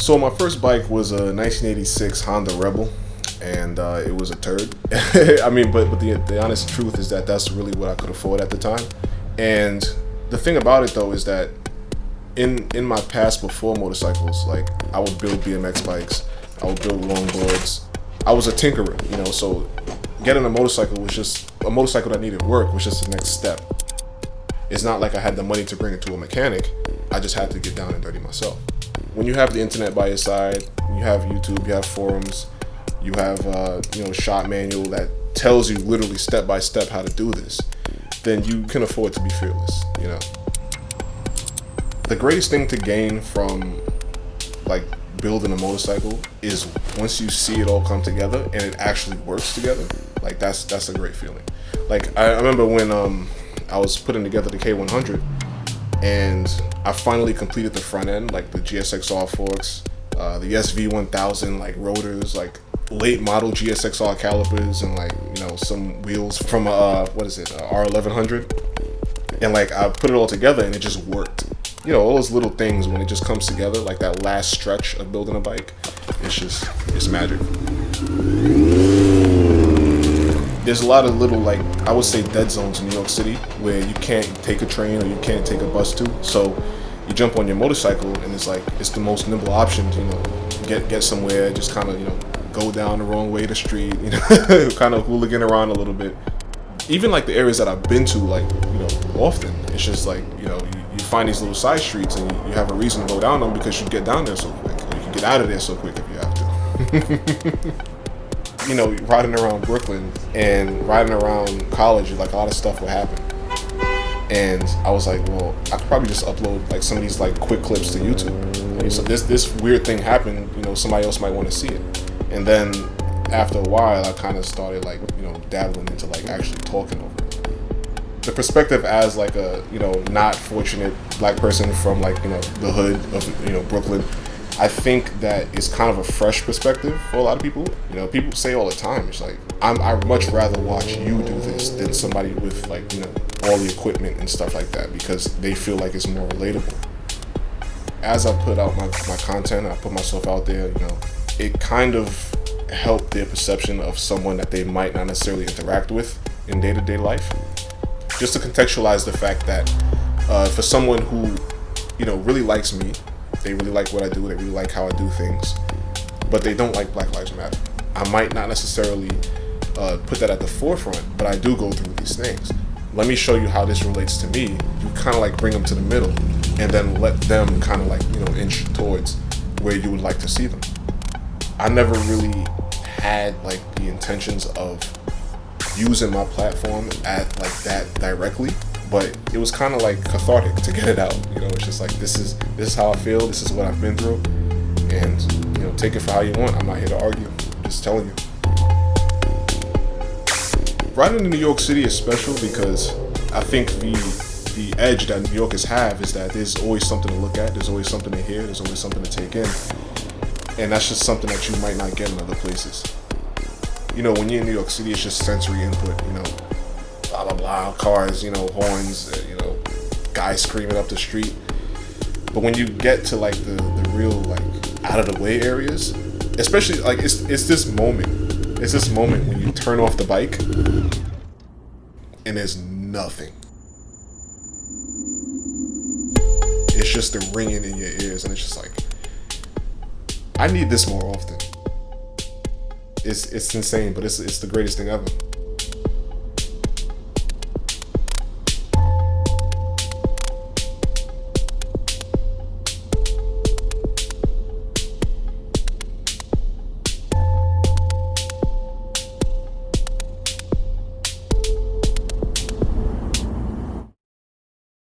So my first bike was a 1986 Honda Rebel, and it was a turd. I mean, but the honest truth is that that's really what I could afford at the time. And the thing about it though is that in my past before motorcycles, like I would build BMX bikes, I would build longboards. I was a tinkerer, you know, so getting a motorcycle was just a motorcycle that needed work was just the next step. It's not like I had the money to bring it to a mechanic. I just had to get down and dirty myself. When you have the internet by your side, you have YouTube, you have forums, you have shot manual that tells you literally step by step how to do this, then you can afford to be fearless, you know. The greatest thing to gain from like building a motorcycle is once you see it all come together and it actually works together. Like that's a great feeling. Like I remember when I was putting together the K100 and I finally completed the front end, like the GSXR forks, the SV1000 like rotors, like late model GSXR calipers, and like, you know, some wheels from R1100. And like I put it all together and it just worked. You know, all those little things when it just comes together, like that last stretch of building a bike, it's magic. There's a lot of little, like, I would say dead zones in New York City where you can't take a train or you can't take a bus to. So you jump on your motorcycle and it's like, it's the most nimble option to, you know, get somewhere, just kind of, you know, go down the wrong way to the street, you know, kind of hooligan around a little bit. Even like the areas that I've been to, like, you know, often, it's just like, you know, you find these little side streets and you have a reason to go down them because you get down there so quick. Or you can get out of there so quick if you have to. You know, riding around Brooklyn and riding around college, like a lot of stuff would happen. And I was like, well, I could probably just upload like some of these like quick clips to YouTube. And so this weird thing happened, you know, somebody else might want to see it. And then after a while, I kind of started like, you know, dabbling into like actually talking over it. The perspective as like a, you know, not fortunate black person from like, you know, the hood of, you know, Brooklyn, I think that is kind of a fresh perspective for a lot of people. You know, people say all the time, it's like, I'd much rather watch you do this than somebody with like, you know, all the equipment and stuff like that, because they feel like it's more relatable. As I put out my content, I put myself out there, you know, it kind of helped their perception of someone that they might not necessarily interact with in day-to-day life. Just to contextualize the fact that for someone who, you know, really likes me, they really like what I do, they really like how I do things, but they don't like Black Lives Matter. I might not necessarily put that at the forefront, but I do go through these things. Let me show you how this relates to me. You kind of like bring them to the middle and then let them kind of like, you know, inch towards where you would like to see them. I never really had like the intentions of using my platform at like that directly, but it was kind of like cathartic to get it out. You know, it's just like, this is how I feel, this is what I've been through, and, you know, take it for how you want. I'm not here to argue, I'm just telling you. Riding in New York City is special because I think the edge that New Yorkers have is that there's always something to look at, there's always something to hear, there's always something to take in, and that's just something that you might not get in other places. You know, when you're in New York City, it's just sensory input, you know, blah, blah, blah, cars, you know, horns, you know, guys screaming up the street. But when you get to like the real like out of the way areas, especially like it's this moment when you turn off the bike and there's nothing. It's just the ringing in your ears, and it's just like, I need this more often. It's insane, but it's the greatest thing ever.